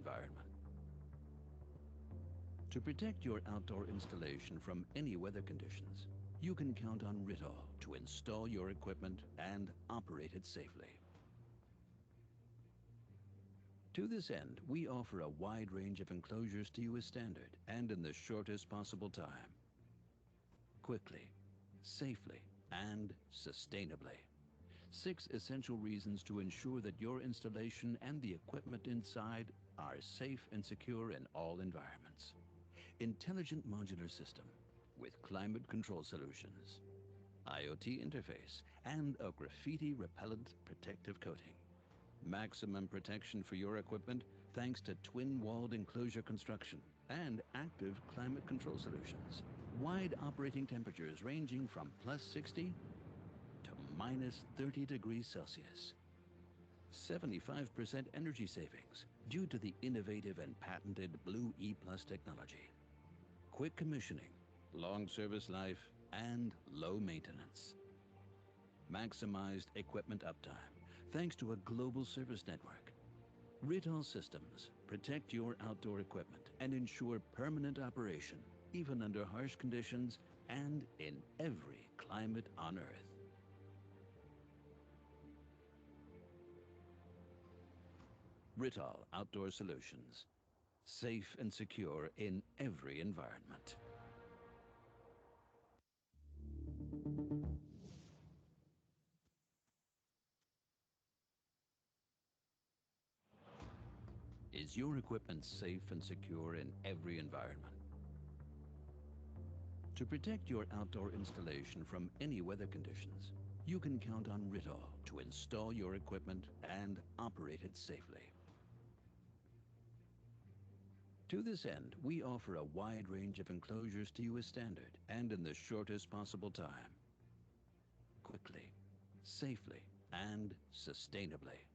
environment. To protect your outdoor installation from any weather conditions, you can count on Rittal to install your equipment and operate it safely. To this end, we offer a wide range of enclosures to you as standard and in the shortest possible time, quickly, safely, and sustainably. 6 essential reasons to ensure that your installation and the equipment inside are safe and secure in all environments. Intelligent modular system with climate control solutions, IoT interface, and a graffiti repellent protective coating. Maximum protection for your equipment thanks to twin-walled enclosure construction and active climate control solutions. Wide operating temperatures ranging from plus 60 to minus 30 degrees Celsius. 75% energy savings due to the innovative and patented Blue E Plus technology. Quick commissioning, long service life, and low maintenance. Maximized equipment uptime thanks to a global service network. Rittal Systems protect your outdoor equipment and ensure permanent operation, even under harsh conditions and in every climate on Earth. Rittal Outdoor Solutions. Safe and secure in every environment. Is your equipment safe and secure in every environment? To protect your outdoor installation from any weather conditions, you can count on Rittal to install your equipment and operate it safely. To this end, we offer a wide range of enclosures to you as standard and in the shortest possible time, quickly, safely, and sustainably.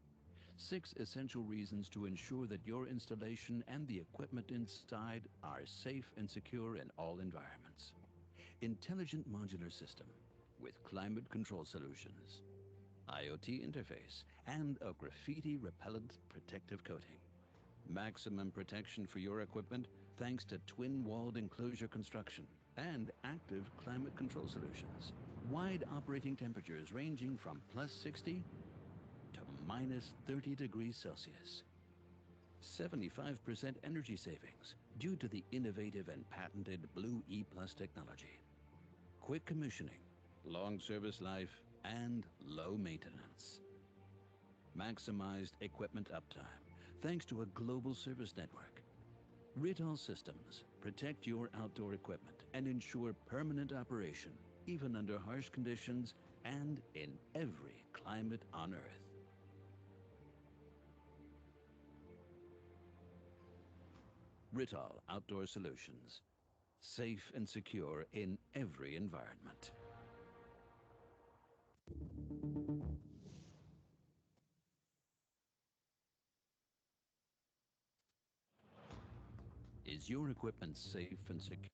6 essential reasons to ensure that your installation and the equipment inside are safe and secure in all environments. Intelligent modular system with climate control solutions, IoT interface, and a graffiti repellent protective coating. Maximum protection for your equipment thanks to twin-walled enclosure construction and active climate control solutions. Wide operating temperatures ranging from plus 60 to minus 30 degrees Celsius. 75% energy savings due to the innovative and patented Blue E Plus technology. Quick commissioning, long service life, and low maintenance. Maximized equipment uptime thanks to a global service network. Rittal Systems protect your outdoor equipment and ensure permanent operation even under harsh conditions and in every climate on Earth. Rittal Outdoor Solutions. Safe and secure in every environment. Is your equipment safe and secure?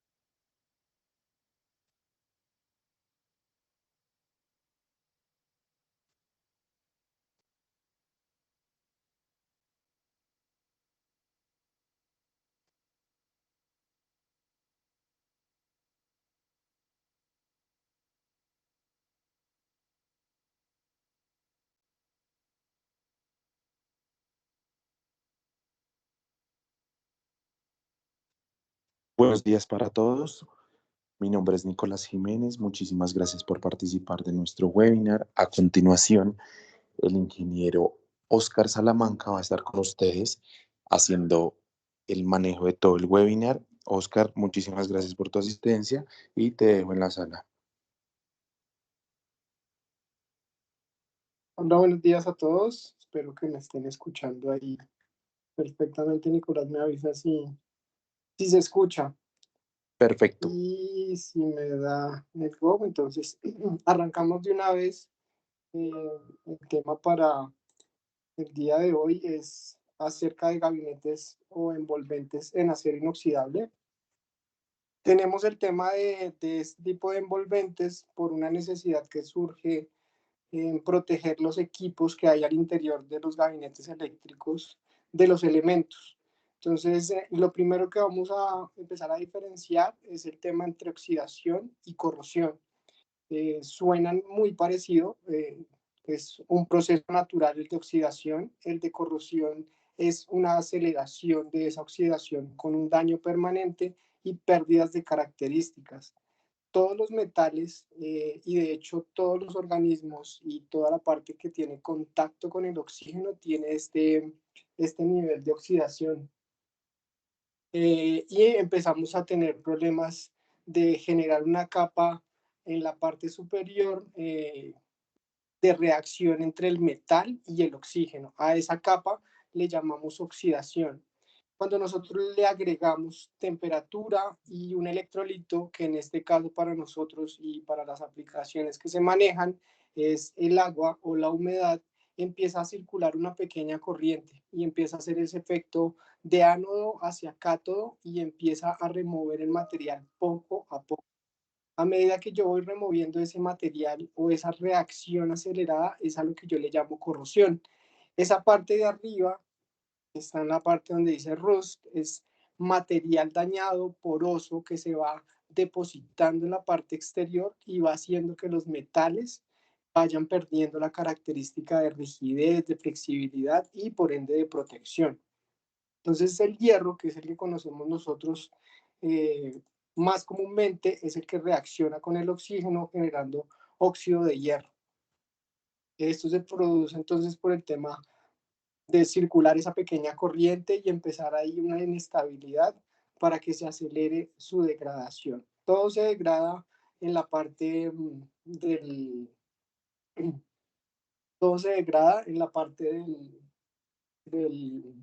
Buenos días para todos. Mi nombre es Nicolás Jiménez. Muchísimas gracias por participar de nuestro webinar. A continuación, el ingeniero Oscar Salamanca va a estar con ustedes haciendo el manejo de todo el webinar. Oscar, muchísimas gracias por tu asistencia y te dejo en la sala. Hola, buenos días a todos. Espero que me estén escuchando ahí perfectamente. Nicolás me avisa si se escucha. Perfecto. Y si me da el go, entonces arrancamos de una vez. El tema para el día de hoy es acerca de gabinetes o envolventes en acero inoxidable. Tenemos el tema de este tipo de envolventes por una necesidad que surge en proteger los equipos que hay al interior de los gabinetes eléctricos de los elementos. Entonces, lo primero que vamos a empezar a diferenciar es el tema entre oxidación y corrosión. Suenan muy parecido, es un proceso natural el de oxidación, el de corrosión es una aceleración de esa oxidación con un daño permanente y pérdidas de características. Todos los metales y de hecho todos los organismos y toda la parte que tiene contacto con el oxígeno tiene este nivel de oxidación. Y empezamos a tener problemas de generar una capa en la parte superior de reacción entre el metal y el oxígeno. A esa capa le llamamos oxidación. Cuando nosotros le agregamos temperatura y un electrolito, que en este caso para nosotros y para las aplicaciones que se manejan es el agua o la humedad, empieza a circular una pequeña corriente y empieza a hacer ese efecto de ánodo hacia cátodo y empieza a remover el material poco a poco. A medida que yo voy removiendo ese material o esa reacción acelerada, es a lo que yo le llamo corrosión. Esa parte de arriba, está en la parte donde dice rust, es material dañado, poroso, que se va depositando en la parte exterior y va haciendo que los metales vayan perdiendo la característica de rigidez, de flexibilidad y por ende de protección. Entonces el hierro, que es el que conocemos nosotros más comúnmente, es el que reacciona con el oxígeno generando óxido de hierro. Esto se produce entonces por el tema de circular esa pequeña corriente y empezar ahí una inestabilidad para que se acelere su degradación. Todo se degrada en la parte del... Todo se degrada en la parte del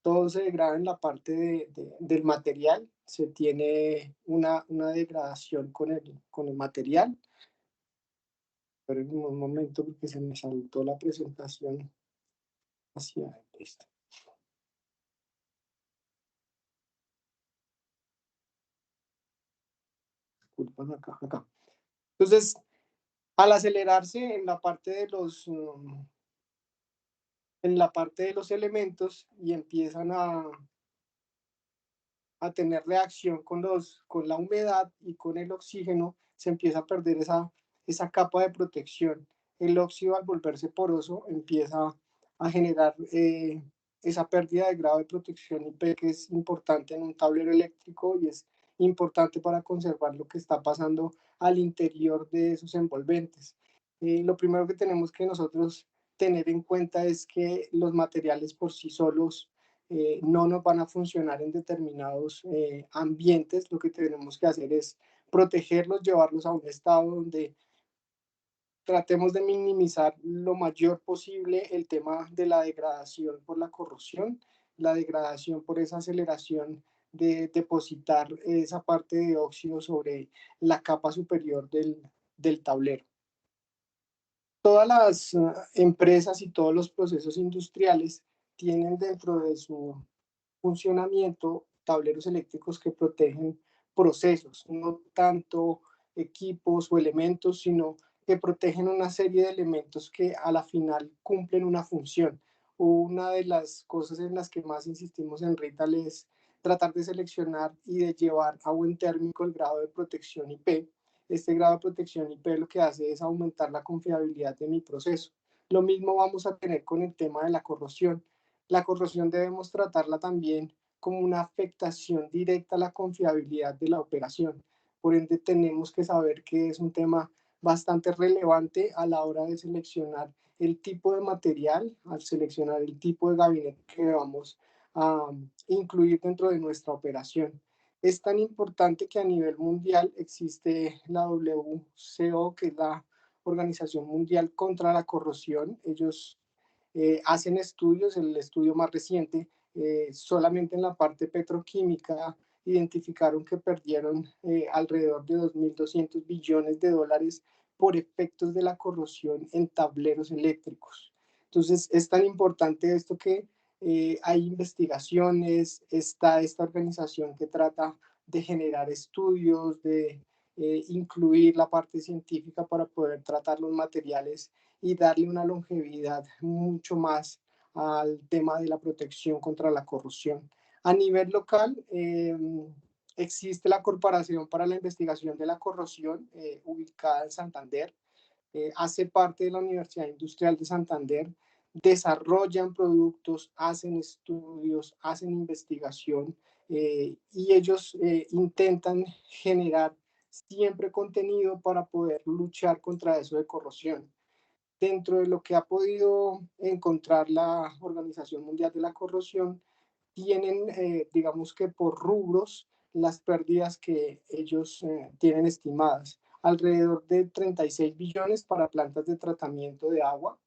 todo se degrada en la parte del material, se tiene una degradación con el material. Pero en un momento porque se me saltó la presentación hacia esto. Disculpas acá. Entonces, al acelerarse en la parte de los elementos y empiezan a tener reacción con la humedad y con el oxígeno, se empieza a perder esa capa de protección. El óxido, al volverse poroso, empieza a generar esa pérdida de grado de protección IP, que es importante en un tablero eléctrico y es importante para conservar lo que está pasando al interior de esos envolventes. Lo primero que tenemos que nosotros tener en cuenta es que los materiales por sí solos no nos van a funcionar en determinados ambientes. Lo que tenemos que hacer es protegerlos, llevarlos a un estado donde tratemos de minimizar lo mayor posible el tema de la degradación por la corrosión, la degradación por esa aceleración de depositar esa parte de óxido sobre la capa superior del tablero. Todas las empresas y todos los procesos industriales tienen dentro de su funcionamiento tableros eléctricos que protegen procesos, no tanto equipos o elementos, sino que protegen una serie de elementos que a la final cumplen una función. Una de las cosas en las que más insistimos en Rital es tratar de seleccionar y de llevar a buen término el grado de protección IP. Este grado de protección IP lo que hace es aumentar la confiabilidad de mi proceso. Lo mismo vamos a tener con el tema de la corrosión. La corrosión debemos tratarla también como una afectación directa a la confiabilidad de la operación. Por ende, tenemos que saber que es un tema bastante relevante a la hora de seleccionar el tipo de material, al seleccionar el tipo de gabinete que vamos a incluir dentro de nuestra operación. Es tan importante que a nivel mundial existe la WCO, que es la Organización Mundial contra la Corrosión. Ellos hacen estudios, el estudio más reciente, solamente en la parte petroquímica, identificaron que perdieron alrededor de 2.200 billones de dólares por efectos de la corrosión en tableros eléctricos. Entonces, es tan importante esto que hay investigaciones, está esta organización que trata de generar estudios, de incluir la parte científica para poder tratar los materiales y darle una longevidad mucho más al tema de la protección contra la corrosión. A nivel local, existe la Corporación para la Investigación de la Corrosión, ubicada en Santander. Hace parte de la Universidad Industrial de Santander. Desarrollan productos, hacen estudios, hacen investigación, y ellos intentan generar siempre contenido para poder luchar contra eso de corrosión. Dentro de lo que ha podido encontrar la Organización Mundial de la Corrosión, tienen, digamos que por rubros, las pérdidas que ellos tienen estimadas. Alrededor de 36 billones para plantas de tratamiento de agua,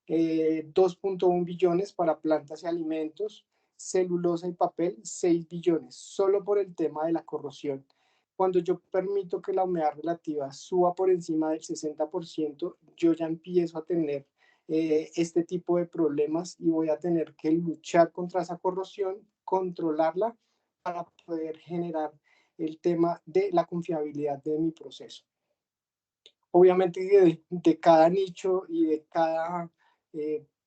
2.1 billones para plantas y alimentos, celulosa y papel, 6 billones, solo por el tema de la corrosión. Cuando yo permito que la humedad relativa suba por encima del 60%, yo ya empiezo a tener este tipo de problemas y voy a tener que luchar contra esa corrosión, controlarla para poder generar el tema de la confiabilidad de mi proceso. Obviamente de cada nicho y de cada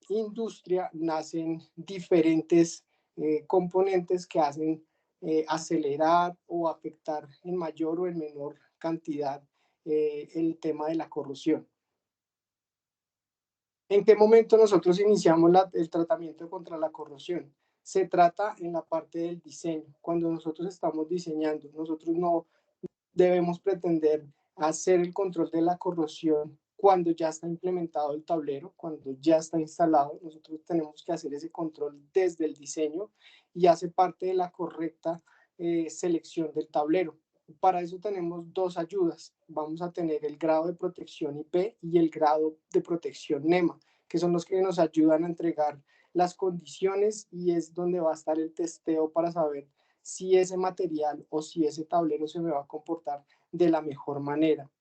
industria nacen diferentes componentes que hacen acelerar o afectar en mayor o en menor cantidad el tema de la corrosión. ¿En qué momento nosotros iniciamos el tratamiento contra la corrosión? Se trata en la parte del diseño. Cuando nosotros estamos diseñando, nosotros no debemos pretender hacer el control de la corrosión cuando ya está implementado el tablero, cuando ya está instalado. Nosotros tenemos que hacer ese control desde el diseño y hace parte de la correcta selección del tablero. Para eso tenemos dos ayudas. Vamos a tener el grado de protección IP y el grado de protección NEMA, que son los que nos ayudan a entregar las condiciones, y es donde va a estar el testeo para saber si ese material o si ese tablero se me va a comportar de la mejor manera.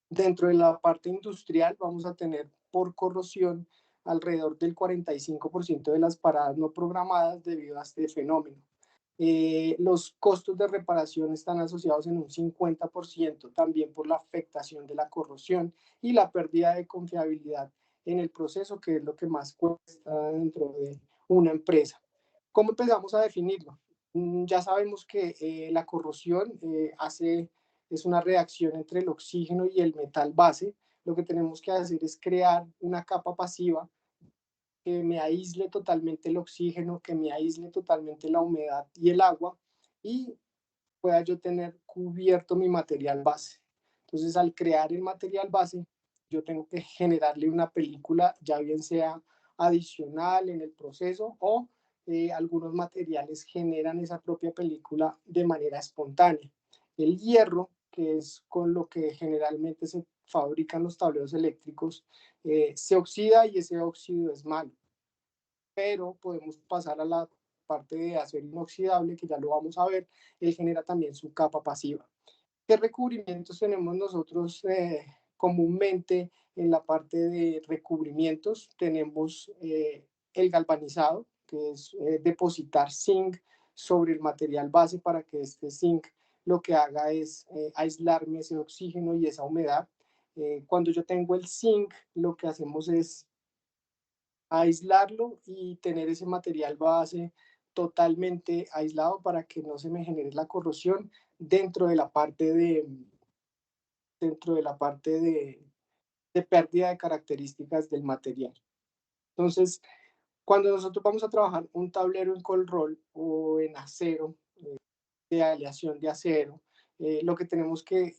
Dentro de la parte industrial vamos a tener por corrosión alrededor del 45% de las paradas no programadas debido a este fenómeno. Los costos de reparación están asociados en un 50% también por la afectación de la corrosión y la pérdida de confiabilidad en el proceso, que es lo que más cuesta dentro de una empresa. ¿Cómo empezamos a definirlo? Ya sabemos que la corrosión es una reacción entre el oxígeno y el metal base. Lo que tenemos que hacer es crear una capa pasiva que me aísle totalmente el oxígeno, que me aísle totalmente la humedad y el agua, y pueda yo tener cubierto mi material base. Entonces, al crear el material base, yo tengo que generarle una película, ya bien sea adicional en el proceso, o algunos materiales generan esa propia película de manera espontánea. El hierro, que es con lo que generalmente se fabrican los tableros eléctricos, se oxida, y ese óxido es malo, pero podemos pasar a la parte de acero inoxidable, que ya lo vamos a ver. Él genera también su capa pasiva. ¿Qué recubrimientos tenemos nosotros comúnmente en la parte de recubrimientos? Tenemos el galvanizado, que es depositar zinc sobre el material base para que este zinc lo que haga es aislarme ese oxígeno y esa humedad. Cuando yo tengo el zinc, lo que hacemos es aislarlo y tener ese material base totalmente aislado para que no se me genere la corrosión dentro de la parte de pérdida de características del material. Entonces, cuando nosotros vamos a trabajar un tablero en cold roll o en acero, de aleación de acero, lo que tenemos que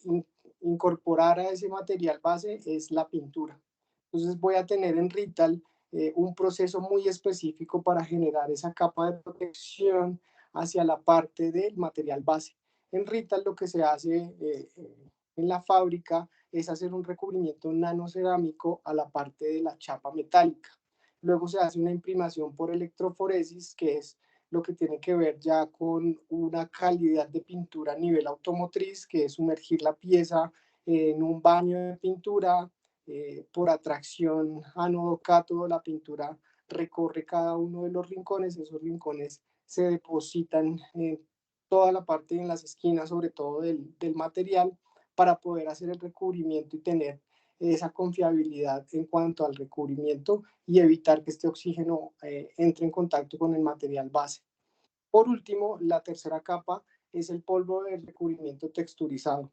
incorporar a ese material base es la pintura. Entonces voy a tener en Rital un proceso muy específico para generar esa capa de protección hacia la parte del material base. En Rital lo que se hace en la fábrica es hacer un recubrimiento nanocerámico a la parte de la chapa metálica. Luego se hace una imprimación por electroforesis, que es lo que tiene que ver ya con una calidad de pintura a nivel automotriz, que es sumergir la pieza en un baño de pintura. Por atracción ánodo-cátodo, la pintura recorre cada uno de los rincones. Esos rincones se depositan en toda la parte, en las esquinas, sobre todo del material, para poder hacer el recubrimiento y tener esa confiabilidad en cuanto al recubrimiento y evitar que este oxígeno entre en contacto con el material base. Por último, la tercera capa es el polvo de recubrimiento texturizado.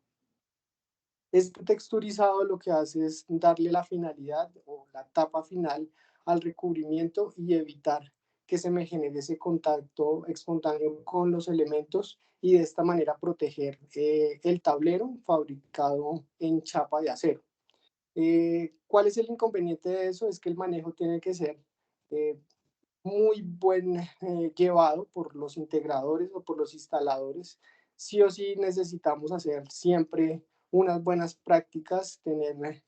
Este texturizado lo que hace es darle la finalidad o la tapa final al recubrimiento y evitar que se me genere ese contacto espontáneo con los elementos y de esta manera proteger el tablero fabricado en chapa de acero. ¿Cuál es el inconveniente de eso? Es que el manejo tiene que ser eh, muy buen llevado por los integradores o por los instaladores. Sí o sí necesitamos hacer siempre unas buenas prácticas, tener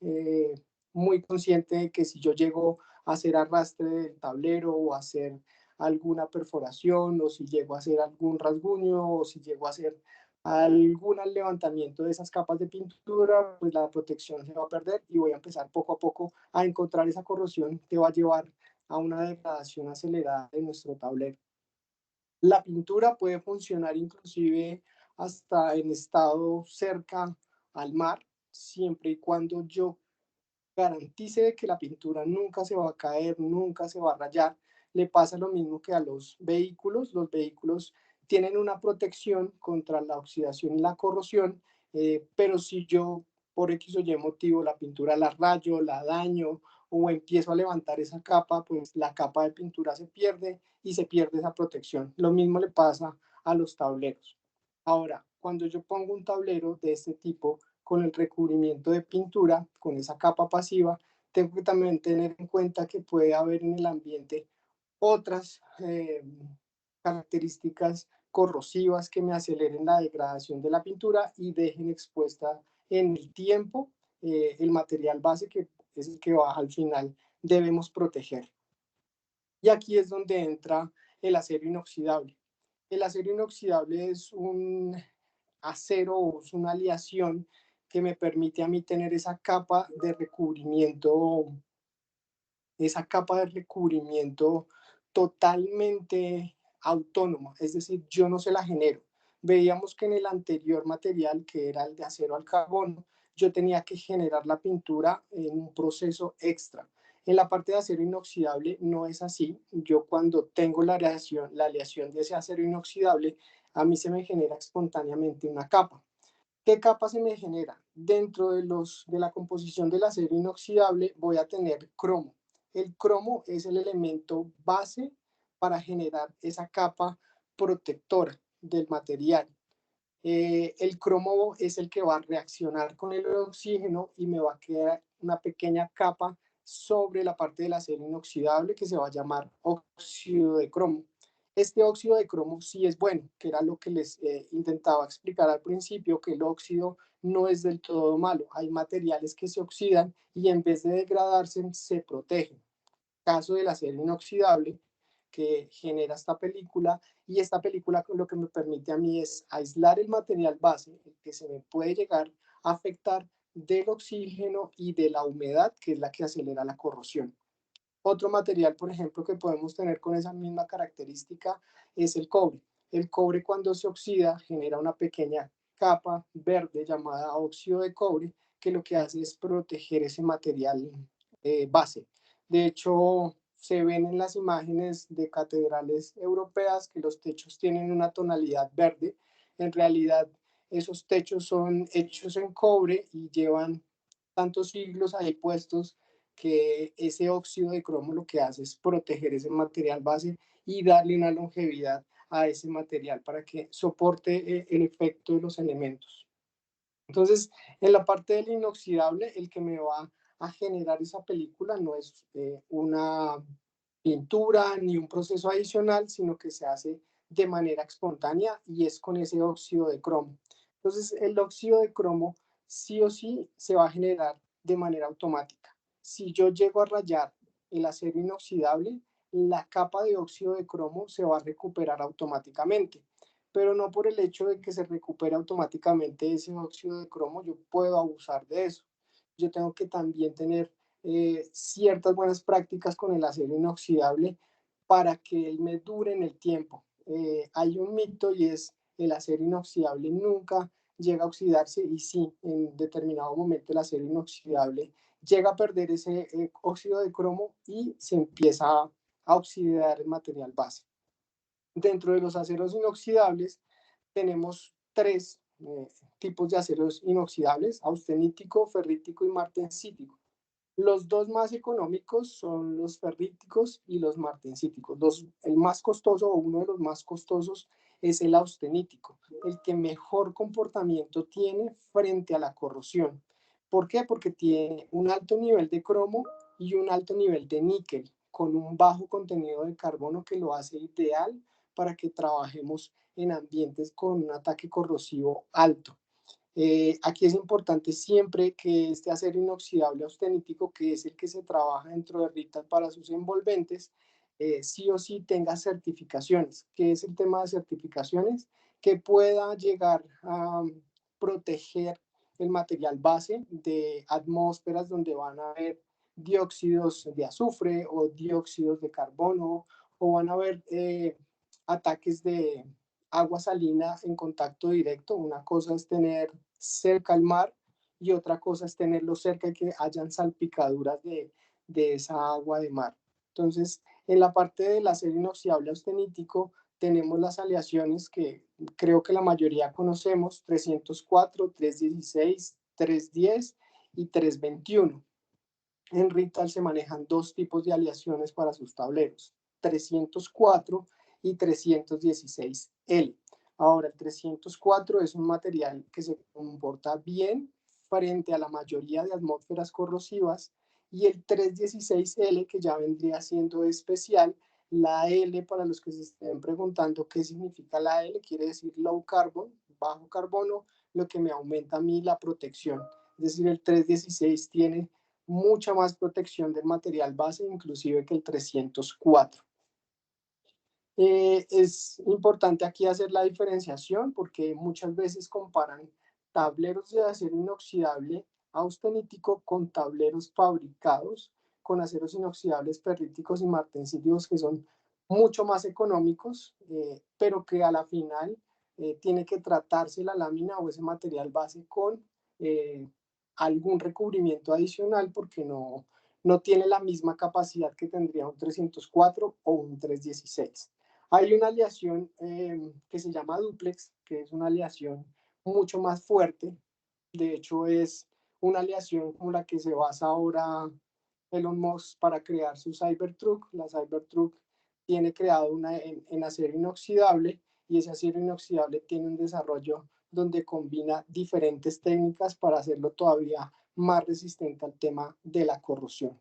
muy consciente de que si yo llego a hacer arrastre del tablero o hacer alguna perforación o si llego a hacer algún rasguño o si llego a hacer algún levantamiento de esas capas de pintura, pues la protección se va a perder y voy a empezar poco a poco a encontrar esa corrosión que va a llevar a una degradación acelerada de nuestro tablero. La pintura puede funcionar inclusive hasta en estado cerca al mar, siempre y cuando yo garantice de que la pintura nunca se va a caer, nunca se va a rayar. Le pasa lo mismo que a los vehículos. Los vehículos tienen una protección contra la oxidación y la corrosión, pero si yo por X o Y motivo la pintura la rayo, la daño o empiezo a levantar esa capa, pues la capa de pintura se pierde y se pierde esa protección. Lo mismo le pasa a los tableros. Ahora, cuando yo pongo un tablero de este tipo, con el recubrimiento de pintura, con esa capa pasiva, tengo que también tener en cuenta que puede haber en el ambiente otras características corrosivas que me aceleren la degradación de la pintura y dejen expuesta en el tiempo el material base que es el que al final debemos proteger. Y aquí es donde entra el acero inoxidable. El acero inoxidable es un acero o es una aleación que me permite a mí tener esa capa de recubrimiento totalmente autónoma, es decir, yo no se la genero. Veíamos que en el anterior material, que era el de acero al carbono, yo tenía que generar la pintura en un proceso extra. En la parte de acero inoxidable no es así. Yo cuando tengo la aleación de ese acero inoxidable, a mí se me genera espontáneamente una capa. ¿Qué capa se me genera? Dentro de la composición del acero inoxidable voy a tener cromo. El cromo es el elemento base para generar esa capa protectora del material. El cromo es el que va a reaccionar con el oxígeno y me va a quedar una pequeña capa sobre la parte del acero inoxidable que se va a llamar óxido de cromo. Este óxido de cromo sí es bueno, que era lo que les intentaba explicar al principio, que el óxido no es del todo malo. Hay materiales que se oxidan y en vez de degradarse se protegen. Caso del acero inoxidable que genera esta película, y esta película lo que me permite a mí es aislar el material base, el que se me puede llegar a afectar del oxígeno y de la humedad, que es la que acelera la corrosión. Otro material, por ejemplo, que podemos tener con esa misma característica es el cobre. El cobre cuando se oxida genera una pequeña capa verde llamada óxido de cobre, que lo que hace es proteger ese material base. De hecho, se ven en las imágenes de catedrales europeas que los techos tienen una tonalidad verde. En realidad, esos techos son hechos en cobre y llevan tantos siglos ahí puestos que ese óxido de cromo lo que hace es proteger ese material base y darle una longevidad a ese material para que soporte el efecto de los elementos. Entonces, en la parte del inoxidable, el que me va a generar esa película no es una pintura ni un proceso adicional, sino que se hace de manera espontánea y es con ese óxido de cromo. Entonces, el óxido de cromo sí o sí se va a generar de manera automática. Si yo llego a rayar el acero inoxidable, la capa de óxido de cromo se va a recuperar automáticamente, pero no por el hecho de que se recupere automáticamente ese óxido de cromo, yo puedo abusar de eso. Yo tengo que también tener ciertas buenas prácticas con el acero inoxidable para que él me dure en el tiempo. Hay un mito y es el acero inoxidable nunca llega a oxidarse y sí, en determinado momento el acero inoxidable llega a perder ese óxido de cromo y se empieza a oxidar el material base. Dentro de los aceros inoxidables tenemos tres tipos de aceros inoxidables: austenítico, ferrítico y martensítico. Los dos más económicos son los ferríticos y los martensíticos. El más costoso, o uno de los más costosos, es el austenítico, el que mejor comportamiento tiene frente a la corrosión. ¿Por qué? Porque tiene un alto nivel de cromo y un alto nivel de níquel, con un bajo contenido de carbono que lo hace ideal para que trabajemos en ambientes con un ataque corrosivo alto. Aquí es importante siempre que este acero inoxidable austenítico, que es el que se trabaja dentro de RITAL para sus envolventes, sí o sí tenga certificaciones. ¿Qué es el tema de certificaciones? Que pueda llegar a proteger el material base de atmósferas donde van a haber dióxidos de azufre o dióxidos de carbono, o van a haber ataques de agua salina en contacto directo. Una cosa es tener cerca el mar y otra cosa es tenerlo cerca y que hayan salpicaduras de esa agua de mar. Entonces, en la parte del acero inoxidable austenítico tenemos las aleaciones que creo que la mayoría conocemos: 304, 316, 310 y 321. En RITAL se manejan dos tipos de aleaciones para sus tableros: 304 y 316L. Ahora, el 304 es un material que se comporta bien frente a la mayoría de atmósferas corrosivas, y el 316L, que ya vendría siendo especial. La L, para los que se estén preguntando qué significa la L, quiere decir low carbon, bajo carbono, lo que me aumenta a mí la protección. Es decir, el 316 tiene mucha más protección del material base, inclusive que el 304. Es importante aquí hacer la diferenciación, porque muchas veces comparan tableros de acero inoxidable austenítico con tableros fabricados con aceros inoxidables ferríticos y martensíticos, que son mucho más económicos, pero que a la final tiene que tratarse la lámina o ese material base con algún recubrimiento adicional, porque no tiene la misma capacidad que tendría un 304 o un 316. Hay una aleación que se llama duplex, que es una aleación mucho más fuerte. De hecho, es una aleación como la que se basa ahora Elon Musk para crear su Cybertruck. La Cybertruck tiene creado una en acero inoxidable, y ese acero inoxidable tiene un desarrollo donde combina diferentes técnicas para hacerlo todavía más resistente al tema de la corrosión.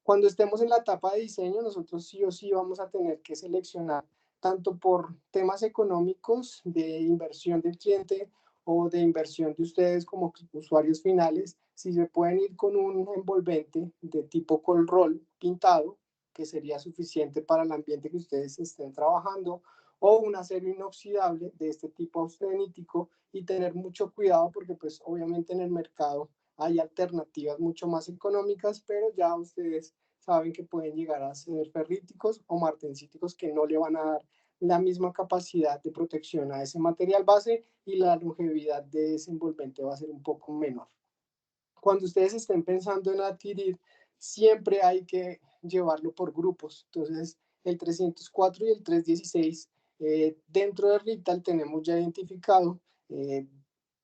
Cuando estemos en la etapa de diseño, nosotros sí o sí vamos a tener que seleccionar, tanto por temas económicos de inversión del cliente o de inversión de ustedes como usuarios finales, si se pueden ir con un envolvente de tipo cold roll pintado, que sería suficiente para el ambiente que ustedes estén trabajando, o un acero inoxidable de este tipo austenítico, y tener mucho cuidado porque pues obviamente en el mercado hay alternativas mucho más económicas, pero ya ustedes saben que pueden llegar a ser ferríticos o martensíticos, que no le van a dar la misma capacidad de protección a ese material base, y la longevidad de ese envolvente va a ser un poco menor. Cuando ustedes estén pensando en adquirir, siempre hay que llevarlo por grupos. Entonces, el 304 y el 316, dentro de RITAL tenemos ya identificado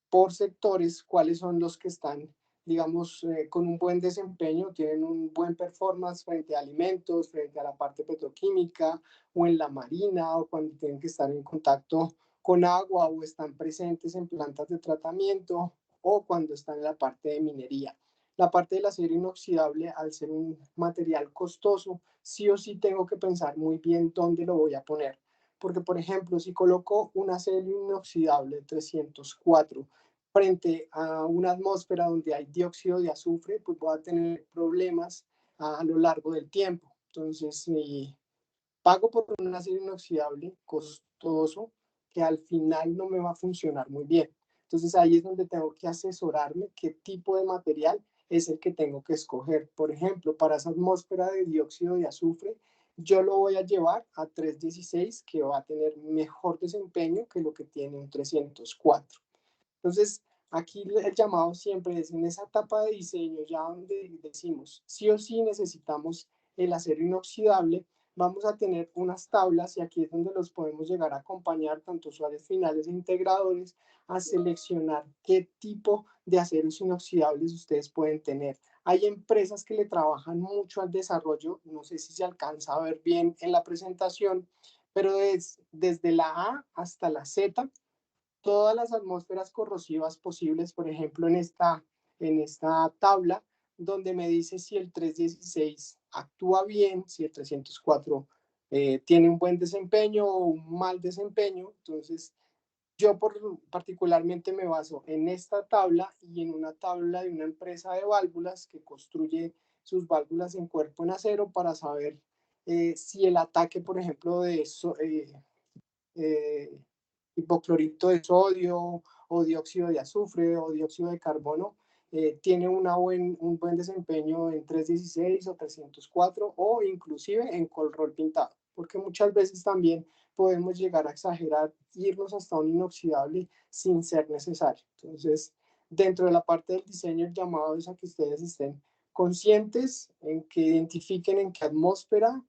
por sectores cuáles son los que están, digamos, con un buen desempeño, tienen un buen performance frente a alimentos, frente a la parte petroquímica o en la marina, o cuando tienen que estar en contacto con agua o están presentes en plantas de tratamiento, o cuando están en la parte de minería. La parte del acero inoxidable, al ser un material costoso, sí o sí tengo que pensar muy bien dónde lo voy a poner. Porque, por ejemplo, si coloco un acero inoxidable 304 frente a una atmósfera donde hay dióxido de azufre, pues voy a tener problemas a lo largo del tiempo. Entonces, si pago por un acero inoxidable costoso, que al final no me va a funcionar muy bien. Entonces ahí es donde tengo que asesorarme qué tipo de material es el que tengo que escoger. Por ejemplo, para esa atmósfera de dióxido de azufre, yo lo voy a llevar a 316, que va a tener mejor desempeño que lo que tiene un 304. Entonces, aquí el llamado siempre es en esa etapa de diseño, ya donde decimos, sí o sí necesitamos el acero inoxidable, vamos a tener unas tablas y aquí es donde los podemos llegar a acompañar, tanto usuarios finales e integradores, a seleccionar qué tipo de aceros inoxidables ustedes pueden tener. Hay empresas que le trabajan mucho al desarrollo, no sé si se alcanza a ver bien en la presentación, pero desde la A hasta la Z, todas las atmósferas corrosivas posibles, por ejemplo, en esta tabla, donde me dice si el 316 actúa bien, si el 304 tiene un buen desempeño o un mal desempeño. Entonces, yo particularmente me baso en esta tabla y en una tabla de una empresa de válvulas que construye sus válvulas en cuerpo en acero para saber si el ataque, por ejemplo, de eso, eh, hipoclorito de sodio o dióxido de azufre o dióxido de carbono, tiene un buen desempeño en 316 o 304 o inclusive en colrol pintado, porque muchas veces también podemos llegar a exagerar, irnos hasta un inoxidable sin ser necesario. Entonces, dentro de la parte del diseño, el llamado es a que ustedes estén conscientes en que identifiquen en qué atmósfera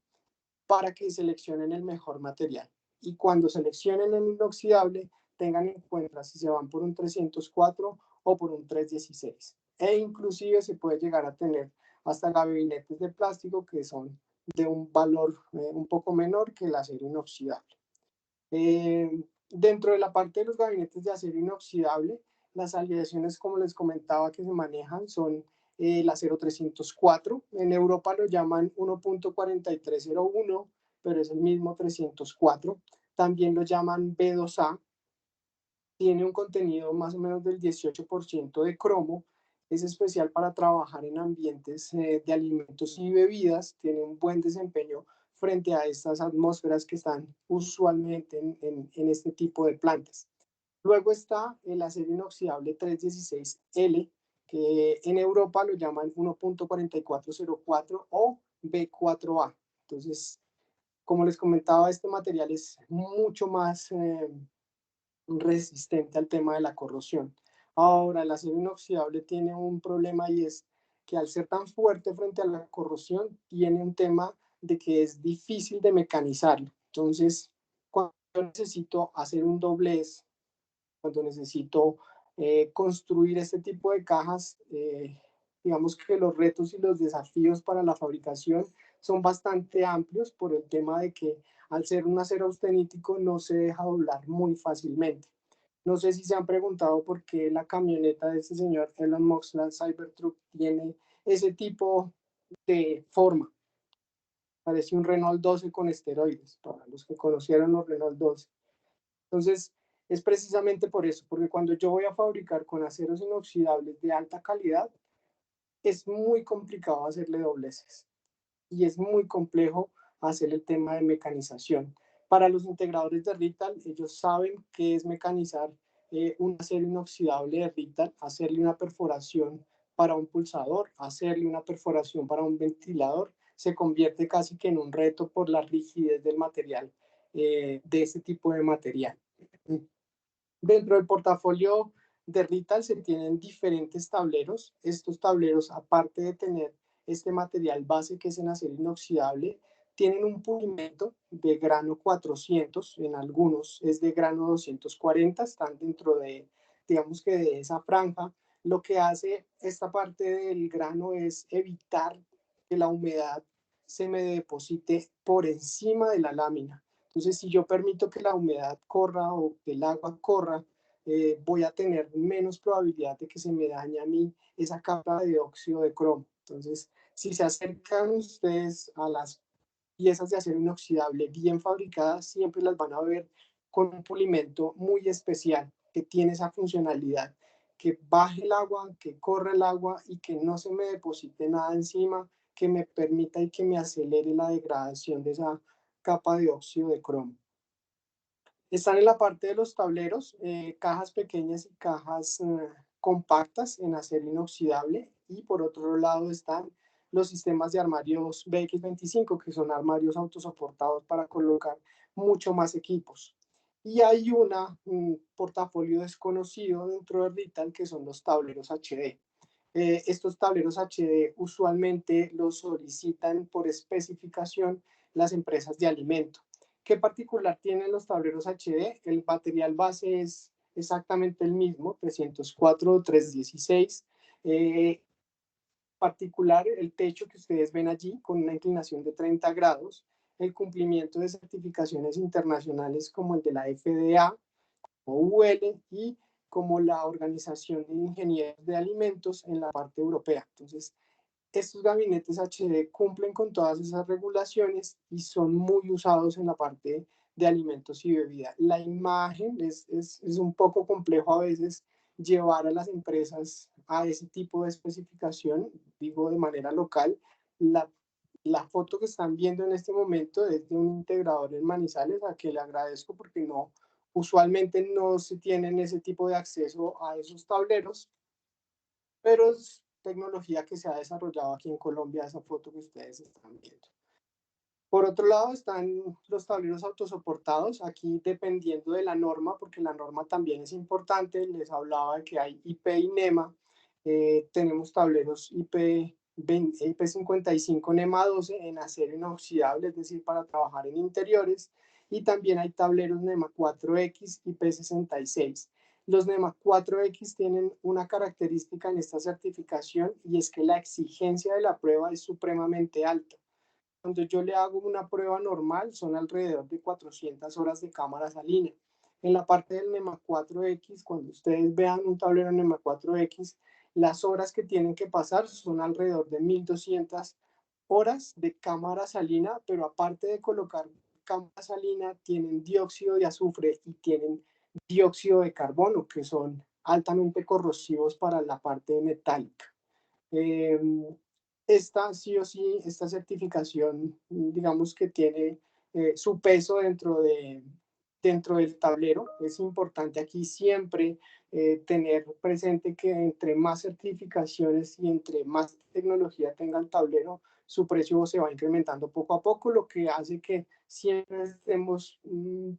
para que seleccionen el mejor material. Y cuando seleccionen el inoxidable, tengan en cuenta si se van por un 304 o por un 316. E inclusive se puede llegar a tener hasta gabinetes de plástico que son de un valor un poco menor que el acero inoxidable. Dentro de la parte de los gabinetes de acero inoxidable, las aleaciones, como les comentaba, que se manejan son el acero 304. En Europa lo llaman 1.4301, pero es el mismo 304. También lo llaman B2A. Tiene un contenido más o menos del 18% de cromo. Es especial para trabajar en ambientes de alimentos y bebidas. Tiene un buen desempeño frente a estas atmósferas que están usualmente en este tipo de plantas. Luego está el acero inoxidable 316L, que en Europa lo llaman 1.4404 o B4A. Entonces, como les comentaba, este material es mucho más resistente al tema de la corrosión. Ahora, el acero inoxidable tiene un problema y es que al ser tan fuerte frente a la corrosión, tiene un tema de que es difícil de mecanizarlo. Entonces, cuando necesito hacer un doblez, cuando necesito construir este tipo de cajas, digamos que los retos y los desafíos para la fabricación son bastante amplios por el tema de que al ser un acero austenítico no se deja doblar muy fácilmente. No sé si se han preguntado por qué la camioneta de este señor Elon Musk, la Cybertruck, tiene ese tipo de forma. Parece un Renault 12 con esteroides, para los que conocieron los Renault 12. Entonces, es precisamente por eso, porque cuando yo voy a fabricar con aceros inoxidables de alta calidad, es muy complicado hacerle dobleces y es muy complejo hacer el tema de mecanización. Para los integradores de Rital, ellos saben qué es mecanizar un acero inoxidable de Rital, hacerle una perforación para un pulsador, hacerle una perforación para un ventilador, se convierte casi que en un reto por la rigidez del material, de este tipo de material. Dentro del portafolio de Rital se tienen diferentes tableros. Estos tableros, aparte de tener este material base que es en acero inoxidable, tienen un pulimento de grano 400, en algunos es de grano 240, están dentro de, digamos que de esa franja. Lo que hace esta parte del grano es evitar que la humedad se me deposite por encima de la lámina. Entonces, si yo permito que la humedad corra o que el agua corra, voy a tener menos probabilidad de que se me dañe a mí esa capa de dióxido de cromo. Entonces, si se acercan ustedes a las piezas de acero inoxidable bien fabricadas, siempre las van a ver con un pulimento muy especial que tiene esa funcionalidad, que baje el agua, que corra el agua y que no se me deposite nada encima, que me permita y que me acelere la degradación de esa capa de óxido de cromo. Están en la parte de los tableros, cajas pequeñas y cajas compactas en acero inoxidable, y por otro lado están los sistemas de armarios BX25, que son armarios autosoportados para colocar mucho más equipos. Y hay un portafolio desconocido dentro de Rital que son los tableros HD. Estos tableros HD usualmente los solicitan por especificación las empresas de alimento. ¿Qué particular tienen los tableros HD? El material base es exactamente el mismo, 304 316. Particular, el techo que ustedes ven allí con una inclinación de 30 grados, el cumplimiento de certificaciones internacionales como el de la FDA o UL y como la Organización de Ingenieros de Alimentos en la parte europea. Entonces, estos gabinetes HD cumplen con todas esas regulaciones y son muy usados en la parte de alimentos y bebidas. La imagen es un poco complejo a veces llevar a las empresas a ese tipo de especificación, digo de manera local. La, la foto que están viendo en este momento es de un integrador en Manizales, a que le agradezco porque no, usualmente no se tienen ese tipo de acceso a esos tableros, pero es tecnología que se ha desarrollado aquí en Colombia, esa foto que ustedes están viendo. Por otro lado están los tableros autosoportados, aquí dependiendo de la norma, porque la norma también es importante, les hablaba de que hay IP y NEMA, tenemos tableros IP55 NEMA 12 en acero inoxidable, es decir, para trabajar en interiores, y también hay tableros NEMA 4X IP66. Los NEMA 4X tienen una característica en esta certificación y es que la exigencia de la prueba es supremamente alta. Cuando yo le hago una prueba normal, son alrededor de 400 horas de cámara salina. En la parte del NEMA 4X, cuando ustedes vean un tablero NEMA 4X, las horas que tienen que pasar son alrededor de 1200 horas de cámara salina, pero aparte de colocar cámara salina, tienen dióxido de azufre y tienen dióxido de carbono, que son altamente corrosivos para la parte metálica. Eh, esta sí o sí, esta certificación, digamos que tiene su peso dentro del tablero. Es importante aquí siempre tener presente que entre más certificaciones y entre más tecnología tenga el tablero, su precio se va incrementando poco a poco, lo que hace que siempre estemos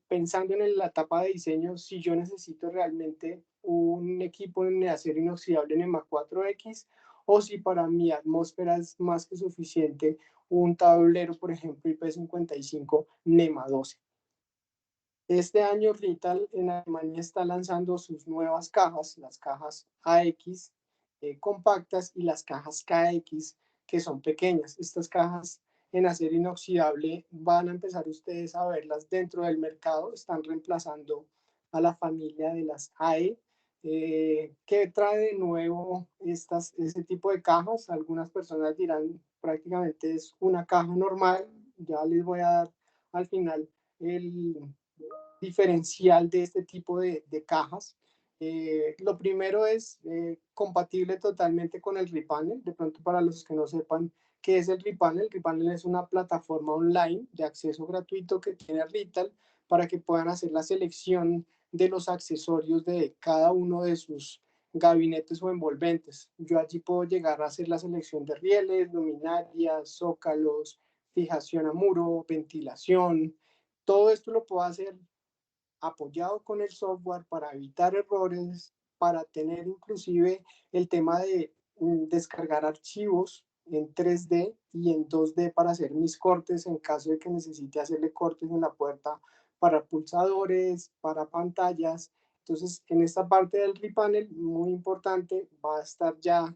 pensando en la etapa de diseño, si yo necesito realmente un equipo de acero inoxidable en EMA 4X o si para mi atmósfera es más que suficiente un tablero, por ejemplo, IP55 NEMA 12. Este año Rital en Alemania está lanzando sus nuevas cajas, las cajas AX compactas y las cajas KX que son pequeñas. Estas cajas en acero inoxidable van a empezar ustedes a verlas dentro del mercado, están reemplazando a la familia de las AE. ¿Qué trae de nuevo ese tipo de cajas? Algunas personas dirán prácticamente es una caja normal, ya les voy a dar al final el diferencial de este tipo de cajas. Lo primero es compatible totalmente con el Ripanel. De pronto, para los que no sepan qué es el Ripanel es una plataforma online de acceso gratuito que tiene Rital para que puedan hacer la selección de los accesorios de cada uno de sus gabinetes o envolventes. Yo allí puedo llegar a hacer la selección de rieles, luminarias, zócalos, fijación a muro, ventilación. Todo esto lo puedo hacer apoyado con el software para evitar errores, para tener inclusive el tema de descargar archivos en 3D y en 2D para hacer mis cortes en caso de que necesite hacerle cortes en la puerta para pulsadores, para pantallas. Entonces, en esta parte del Ripanel, muy importante, va a estar ya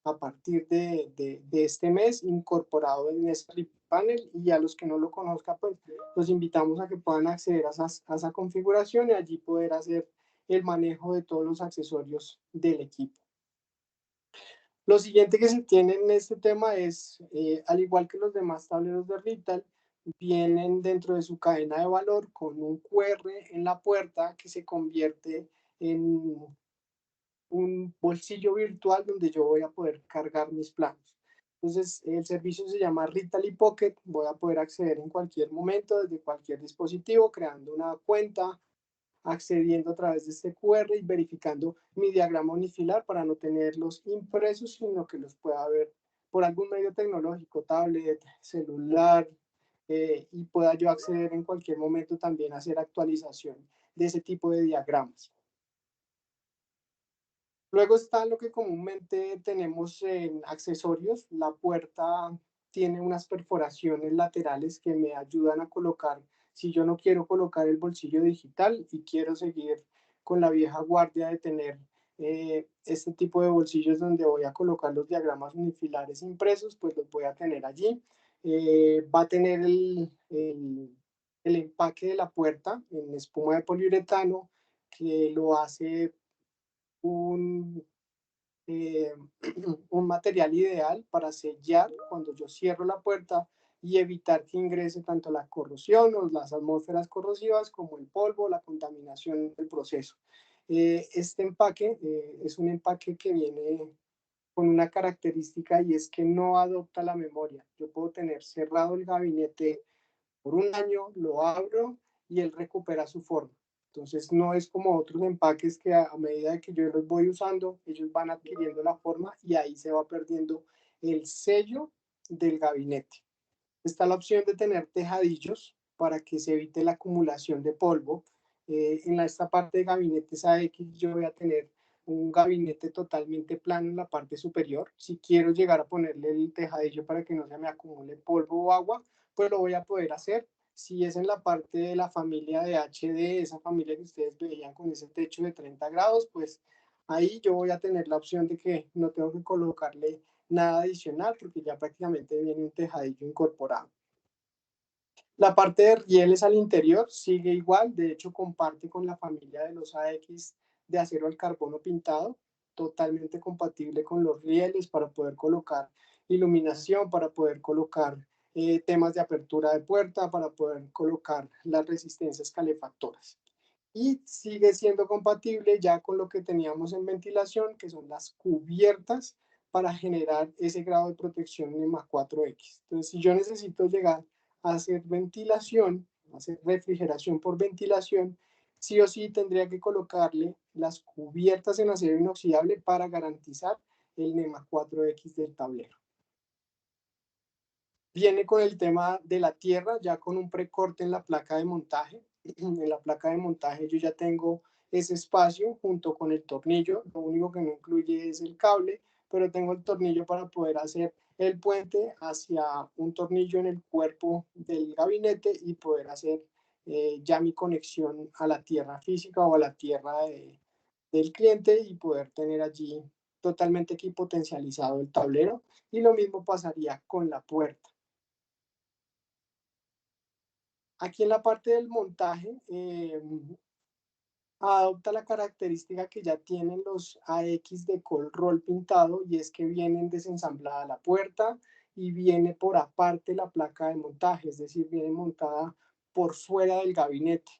a partir de este mes incorporado en este Ripanel, y a los que no lo conozcan, pues los invitamos a que puedan acceder a esa configuración y allí poder hacer el manejo de todos los accesorios del equipo. Lo siguiente que se tiene en este tema es, al igual que los demás tableros de Rital, vienen dentro de su cadena de valor con un QR en la puerta que se convierte en un bolsillo virtual donde yo voy a poder cargar mis planos. Entonces, el servicio se llama Rital Pocket. Voy a poder acceder en cualquier momento, desde cualquier dispositivo, creando una cuenta, accediendo a través de este QR y verificando mi diagrama unifilar para no tenerlos impresos, sino que los pueda ver por algún medio tecnológico, tablet, celular, y pueda yo acceder en cualquier momento también a hacer actualización de ese tipo de diagramas. Luego está lo que comúnmente tenemos en accesorios. La puerta tiene unas perforaciones laterales que me ayudan a colocar, si yo no quiero colocar el bolsillo digital y quiero seguir con la vieja guardia de tener este tipo de bolsillos donde voy a colocar los diagramas unifilares impresos, pues los voy a tener allí. Va a tener el empaque de la puerta en espuma de poliuretano que lo hace un, eh, un material ideal para sellar cuando yo cierro la puerta y evitar que ingrese tanto la corrosión o las atmósferas corrosivas como el polvo, la contaminación del proceso. Este empaque es un empaque que viene con una característica y es que no adopta la memoria. Yo puedo tener cerrado el gabinete por un año, lo abro y él recupera su forma. Entonces no es como otros empaques que a medida que yo los voy usando, ellos van adquiriendo la forma y ahí se va perdiendo el sello del gabinete. Está la opción de tener tejadillos para que se evite la acumulación de polvo. En esta parte de gabinetes AX yo voy a tener un gabinete totalmente plano en la parte superior. Si quiero llegar a ponerle el tejadillo para que no se me acumule polvo o agua, pues lo voy a poder hacer. Si es en la parte de la familia de HD, esa familia que ustedes veían con ese techo de 30 grados, pues ahí yo voy a tener la opción de que no tengo que colocarle nada adicional porque ya prácticamente viene un tejadillo incorporado. La parte de rieles al interior sigue igual, de hecho comparte con la familia de los AX de acero al carbono pintado, totalmente compatible con los rieles para poder colocar iluminación, para poder colocar temas de apertura de puerta, para poder colocar las resistencias calefactoras. Y sigue siendo compatible ya con lo que teníamos en ventilación, que son las cubiertas para generar ese grado de protección NEMA 4X. Entonces, si yo necesito llegar a hacer ventilación, hacer refrigeración por ventilación, sí o sí tendría que colocarle las cubiertas en acero inoxidable para garantizar el NEMA 4X del tablero. Viene con el tema de la tierra, ya con un precorte en la placa de montaje. En la placa de montaje yo ya tengo ese espacio junto con el tornillo. Lo único que no incluye es el cable, pero tengo el tornillo para poder hacer el puente hacia un tornillo en el cuerpo del gabinete y poder hacer ya mi conexión a la tierra física o a la tierra del cliente y poder tener allí totalmente equipotencializado el tablero. Y lo mismo pasaría con la puerta. Aquí en la parte del montaje, adopta la característica que ya tienen los AX de Col Roll pintado y es que vienen desensamblada la puerta y viene por aparte la placa de montaje, es decir, viene montada por fuera del gabinete.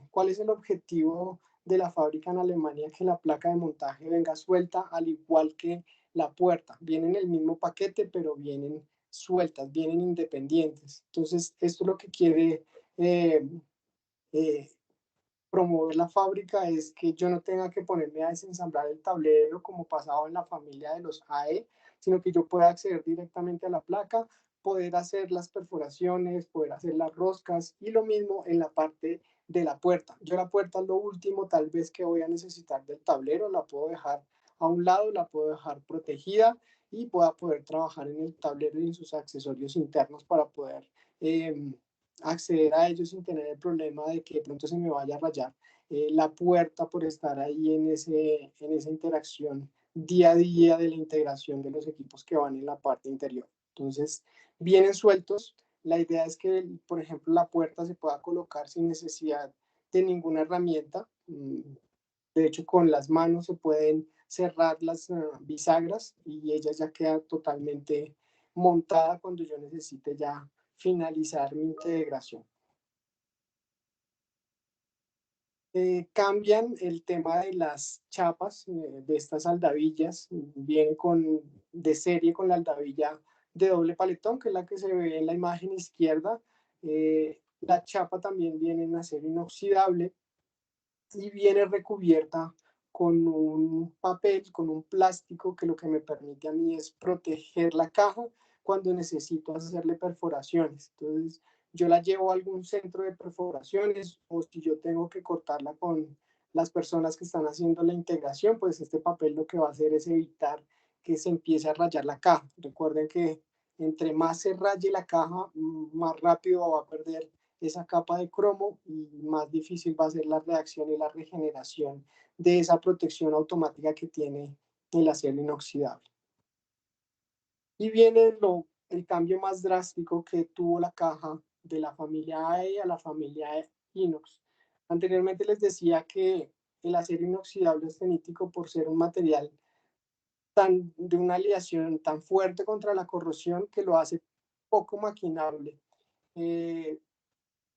¿Cuál es el objetivo de la fábrica en Alemania? Que la placa de montaje venga suelta al igual que la puerta. Vienen en el mismo paquete, pero vienen sueltas, vienen independientes. Entonces, esto es lo que quiere eh, eh, promover la fábrica es que yo no tenga que ponerme a desensamblar el tablero como pasaba en la familia de los AE, sino que yo pueda acceder directamente a la placa, poder hacer las perforaciones, poder hacer las roscas y lo mismo en la parte de la puerta. Yo la puerta es lo último tal vez que voy a necesitar del tablero, la puedo dejar a un lado, la puedo dejar protegida y pueda poder trabajar en el tablero y en sus accesorios internos para poder acceder a ellos sin tener el problema de que de pronto se me vaya a rayar la puerta por estar ahí en esa interacción día a día de la integración de los equipos que van en la parte interior. Entonces, vienen sueltos. La idea es que, por ejemplo, la puerta se pueda colocar sin necesidad de ninguna herramienta. De hecho, con las manos se pueden cerrar las bisagras y ella ya queda totalmente montada cuando yo necesite ya finalizar mi integración. Cambian el tema de las chapas de estas aldavillas. Viene de serie con la aldavilla de doble paletón, que es la que se ve en la imagen izquierda. La chapa también viene en acero inoxidable y viene recubierta con un papel, con un plástico que lo que me permite a mí es proteger la caja cuando necesito hacerle perforaciones. Entonces, yo la llevo a algún centro de perforaciones o si yo tengo que cortarla con las personas que están haciendo la integración, pues este papel lo que va a hacer es evitar que se empiece a rayar la caja. Recuerden que entre más se raye la caja, más rápido va a perder esa capa de cromo y más difícil va a ser la reacción y la regeneración de esa protección automática que tiene el acero inoxidable. Y viene el cambio más drástico que tuvo la caja de la familia AE a la familia inox. Anteriormente les decía que el acero inoxidable estenítico, por ser un material de una aleación tan fuerte contra la corrosión, que lo hace poco maquinable.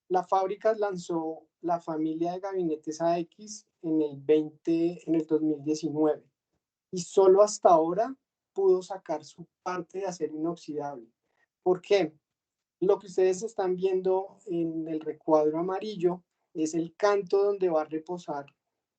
La fábrica lanzó la familia de gabinetes AX en el 2019 y solo hasta ahora pudo sacar su parte de acero inoxidable. ¿Por qué? Lo que ustedes están viendo en el recuadro amarillo es el canto donde va a reposar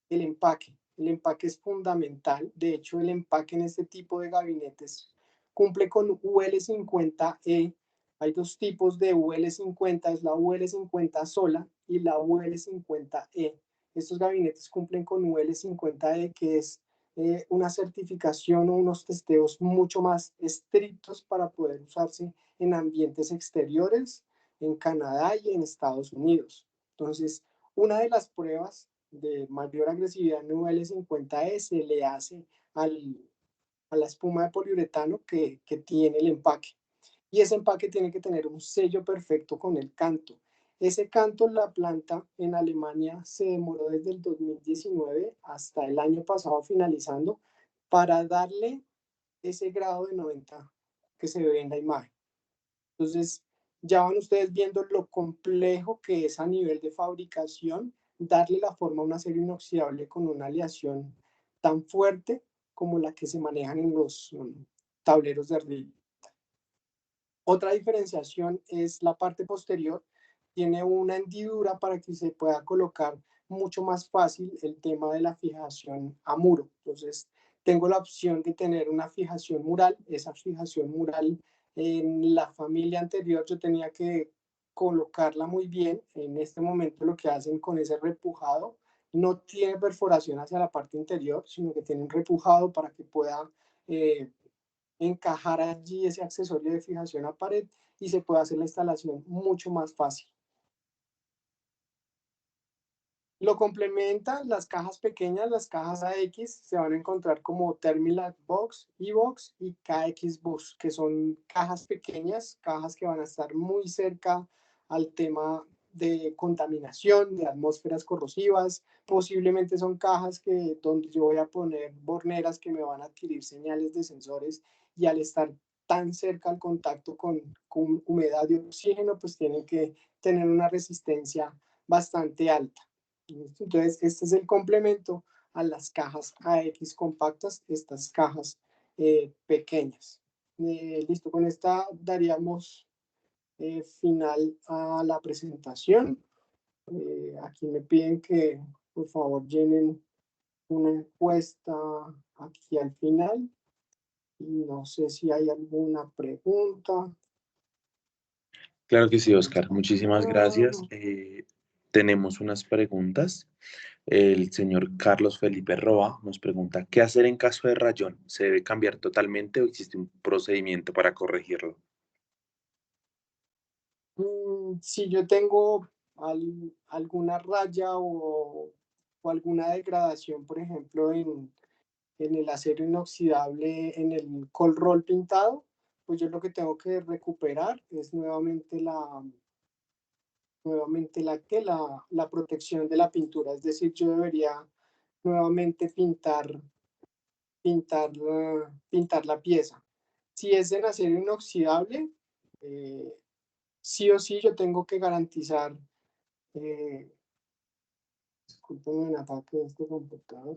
el empaque. El empaque es fundamental. De hecho, el empaque en este tipo de gabinetes cumple con UL50E. Hay dos tipos de UL50, es la UL50 sola y la UL50E. Estos gabinetes cumplen con UL50E, que es una certificación o unos testeos mucho más estrictos para poder usarse en ambientes exteriores, en Canadá y en Estados Unidos. Entonces, una de las pruebas de mayor agresividad en UL50E se le hace a la espuma de poliuretano que tiene el empaque. Y ese empaque tiene que tener un sello perfecto con el canto. Ese canto, la planta en Alemania se demoró desde el 2019 hasta el año pasado finalizando para darle ese grado de 90 que se ve en la imagen. Entonces, ya van ustedes viendo lo complejo que es a nivel de fabricación darle la forma a un acero inoxidable con una aleación tan fuerte como la que se manejan en los tableros de ardilla. Otra diferenciación es la parte posterior. Tiene una hendidura para que se pueda colocar mucho más fácil el tema de la fijación a muro. Entonces, tengo la opción de tener una fijación mural. Esa fijación mural en la familia anterior yo tenía que colocarla muy bien. En este momento lo que hacen con ese repujado no tiene perforación hacia la parte interior, sino que tiene un repujado para que pueda encajar allí ese accesorio de fijación a pared y se puede hacer la instalación mucho más fácil. Lo complementan las cajas pequeñas, las cajas AX se van a encontrar como Thermilite Box, E-Box y KX Box, que son cajas pequeñas, cajas que van a estar muy cerca al tema de contaminación, de atmósferas corrosivas. Posiblemente son cajas donde yo voy a poner borneras que me van a adquirir señales de sensores y al estar tan cerca al contacto con humedad y oxígeno, pues tienen que tener una resistencia bastante alta. Entonces, este es el complemento a las cajas AX compactas, estas cajas pequeñas. Listo, con esta daríamos final a la presentación. Aquí me piden que por favor llenen una encuesta aquí al final. Y no sé si hay alguna pregunta. Claro que sí, Oscar. Muchísimas gracias. Tenemos unas preguntas. El señor Carlos Felipe Roa nos pregunta, ¿qué hacer en caso de rayón? ¿Se debe cambiar totalmente o existe un procedimiento para corregirlo? Si yo tengo alguna raya o alguna degradación, por ejemplo, en el acero inoxidable, en el cold roll pintado, pues yo lo que tengo que recuperar es nuevamente la protección de la pintura. Es decir, yo debería nuevamente pintar la pieza. Si es en acero inoxidable, sí o sí yo tengo que garantizar, discúlpenme el ataque de este computador,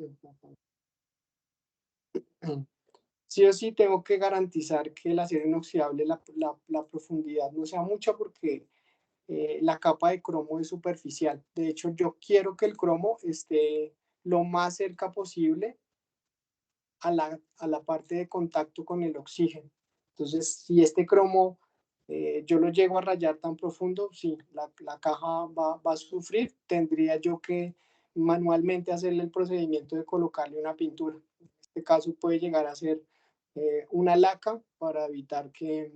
sí o sí tengo que garantizar que el acero inoxidable, la profundidad no sea mucha porque la capa de cromo es superficial. De hecho, yo quiero que el cromo esté lo más cerca posible a la parte de contacto con el oxígeno. Entonces, si este cromo yo lo llego a rayar tan profundo, sí, la caja va a sufrir, tendría yo que manualmente hacerle el procedimiento de colocarle una pintura. En este caso puede llegar a ser una laca para evitar que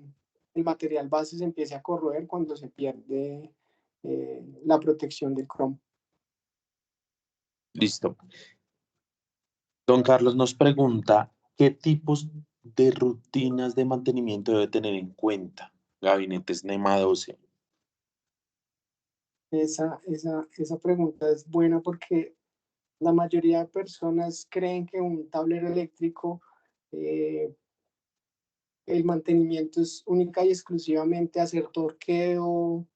el material base se empiece a corroer cuando se pierde la protección del cromo. Listo. Don Carlos nos pregunta, ¿qué tipos de rutinas de mantenimiento debe tener en cuenta? Gabinetes NEMA 12. Esa pregunta es buena porque la mayoría de personas creen que un tablero eléctrico, el mantenimiento es única y exclusivamente hacer torqueo,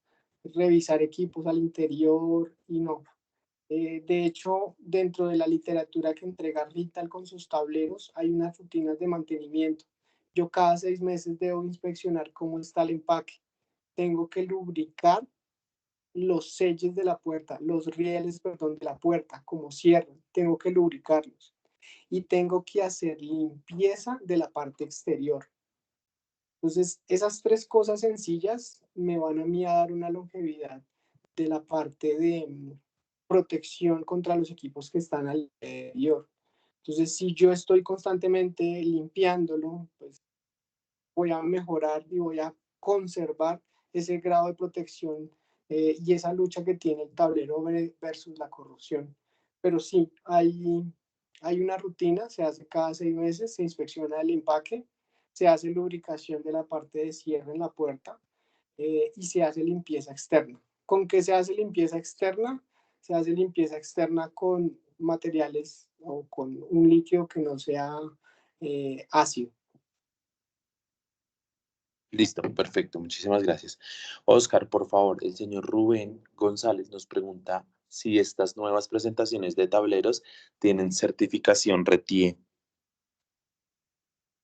revisar equipos al interior y no. De hecho, dentro de la literatura que entrega Rital con sus tableros, hay unas rutinas de mantenimiento. Yo cada 6 meses debo inspeccionar cómo está el empaque. Tengo que lubricar los sellos de la puerta, los rieles, perdón, de la puerta, como cierran. Tengo que lubricarlos. Y tengo que hacer limpieza de la parte exterior. Entonces, esas tres cosas sencillas me van a mí a dar una longevidad de la parte de protección contra los equipos que están al interior. Entonces, si yo estoy constantemente limpiándolo, pues voy a mejorar y voy a conservar ese grado de protección y esa lucha que tiene el tablero versus la corrosión. Pero sí, hay una rutina, se hace cada 6 meses, se inspecciona el empaque, se hace lubricación de la parte de cierre en la puerta y se hace limpieza externa. ¿Con qué se hace limpieza externa? Se hace limpieza externa con materiales o con un líquido que no sea ácido. Listo, perfecto, muchísimas gracias. Oscar, por favor, el señor Rubén González nos pregunta si estas nuevas presentaciones de tableros tienen certificación RETIE.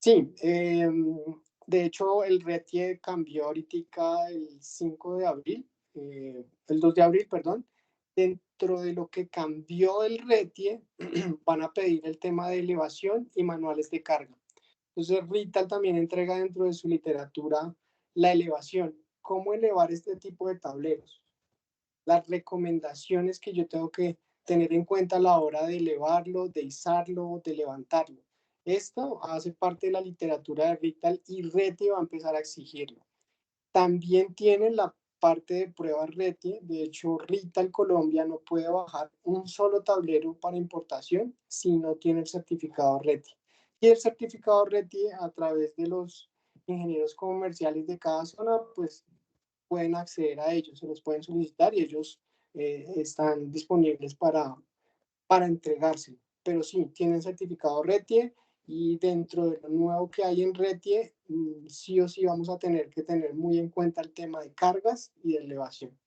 Sí, de hecho el RETIE cambió ahorita el 5 de abril, el 2 de abril, perdón. Dentro de lo que cambió el RETIE, van a pedir el tema de elevación y manuales de carga. Entonces, Rital también entrega dentro de su literatura la elevación. ¿Cómo elevar este tipo de tableros? Las recomendaciones que yo tengo que tener en cuenta a la hora de elevarlo, de izarlo, de levantarlo. Esto hace parte de la literatura de Rital y RETI va a empezar a exigirlo. También tiene la parte de pruebas RETI. De hecho, Rital Colombia no puede bajar un solo tablero para importación si no tiene el certificado RETI. Y el certificado RETI a través de los ingenieros comerciales de cada zona, pues pueden acceder a ellos, se los pueden solicitar y ellos están disponibles para entregarse. Pero sí, tienen certificado RETIE y dentro de lo nuevo que hay en RETIE, sí o sí vamos a tener que tener muy en cuenta el tema de cargas y de elevación.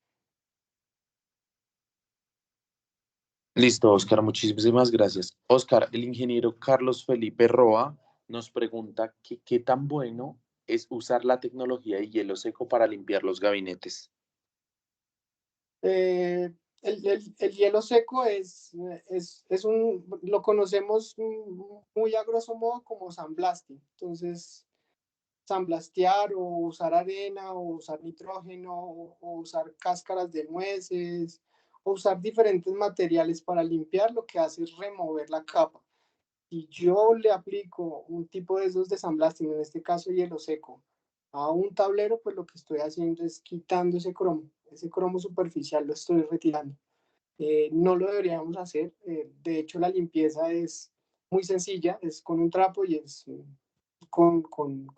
Listo, Oscar, muchísimas gracias. Oscar, el ingeniero Carlos Felipe Roa nos pregunta que qué tan bueno es usar la tecnología de hielo seco para limpiar los gabinetes. El hielo seco lo conocemos muy a grosso modo como sandblasting. Entonces, sandblastear o usar arena o usar nitrógeno o usar cáscaras de nueces o usar diferentes materiales para limpiar, lo que hace es remover la capa. Si yo le aplico un tipo de esos de sandblasting, en este caso hielo seco, a un tablero, pues lo que estoy haciendo es quitando ese cromo superficial lo estoy retirando. No lo deberíamos hacer. De hecho, la limpieza es muy sencilla, es con un trapo y es con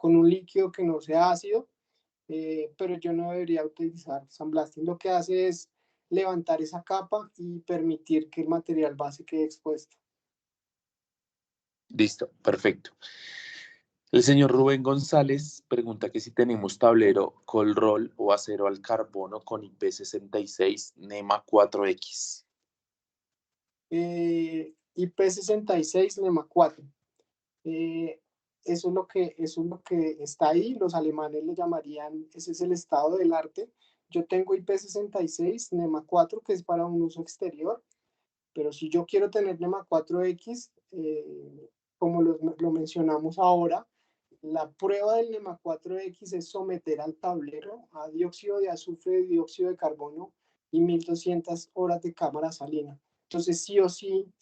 un líquido que no sea ácido, pero yo no debería utilizar sandblasting. Lo que hace es levantar esa capa y permitir que el material base quede expuesto. Listo, perfecto. El señor Rubén González pregunta que si tenemos tablero Colroll o acero al carbono con IP66 NEMA 4X. IP66 NEMA 4. Eso es lo que está ahí. Los alemanes le llamarían, ese es el estado del arte. Yo tengo IP66 NEMA 4, que es para un uso exterior, pero si yo quiero tener NEMA 4X, como lo mencionamos ahora, La prueba del NEMA 4X es someter al tablero a dióxido de azufre, dióxido de carbono y 1200 horas de cámara salina. Entonces, sí o sí,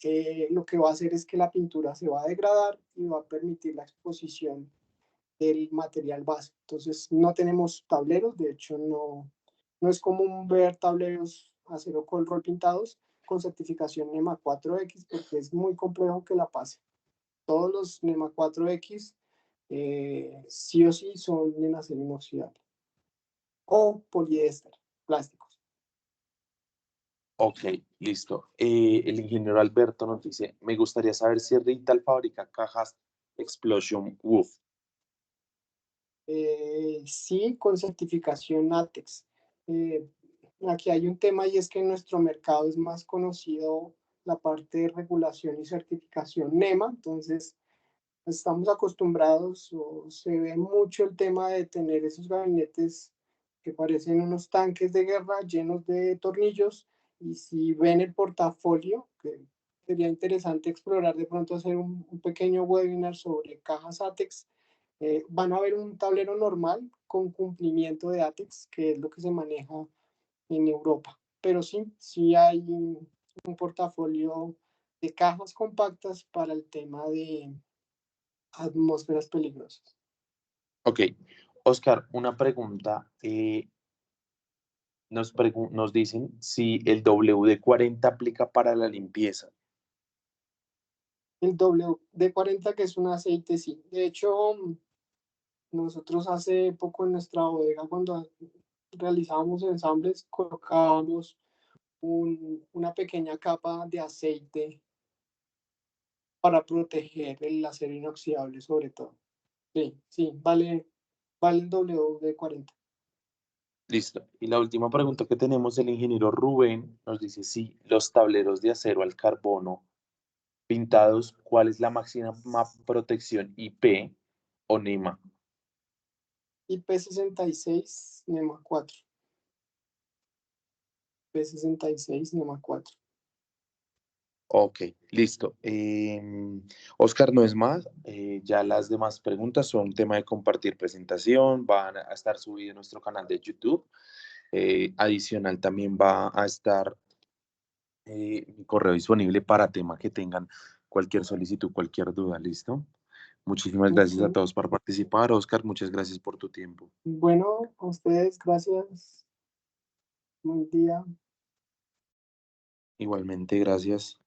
lo que va a hacer es que la pintura se va a degradar y va a permitir la exposición del material base. Entonces, no tenemos tableros, de hecho, no es común ver tableros acero colrol pintados con certificación NEMA 4X porque es muy complejo que la pase. Todos los NEMA 4X sí o sí son en acero inoxidable o poliéster, plásticos. Ok, listo. El ingeniero Alberto nos dice, me gustaría saber si Rital fabrica cajas Explosion Woof. Sí, con certificación ATEX. Aquí hay un tema y es que en nuestro mercado es más conocido la parte de regulación y certificación NEMA, entonces estamos acostumbrados o se ve mucho el tema de tener esos gabinetes que parecen unos tanques de guerra llenos de tornillos y si ven el portafolio, que sería interesante explorar de pronto hacer un pequeño webinar sobre cajas ATEX, van a ver un tablero normal con cumplimiento de ATEX, que es lo que se maneja en Europa. Pero sí, sí hay un portafolio de cajas compactas para el tema de atmósferas peligrosas. Ok, Oscar, una pregunta. Nos dicen si el WD-40 aplica para la limpieza. El WD-40, que es un aceite, sí. De hecho, nosotros hace poco en nuestra bodega, cuando realizábamos ensambles, colocábamos una pequeña capa de aceite para proteger el acero inoxidable sobre todo. Sí, sí, vale el WD-40. Listo. Y la última pregunta que tenemos, el ingeniero Rubén nos dice si los tableros de acero al carbono pintados, ¿cuál es la máxima protección IP o NEMA? IP66, NEMA 4. P66, NEMA 4. Ok, listo. Oscar, no es más. Ya las demás preguntas son tema de compartir presentación, van a estar subidas en nuestro canal de YouTube. Adicional, también va a estar mi correo disponible para tema que tengan cualquier solicitud, cualquier duda. ¿Listo? Muchísimas gracias a Ok. todos por participar. Oscar, muchas gracias por tu tiempo. Bueno, a ustedes, gracias. Buen día. Igualmente, gracias.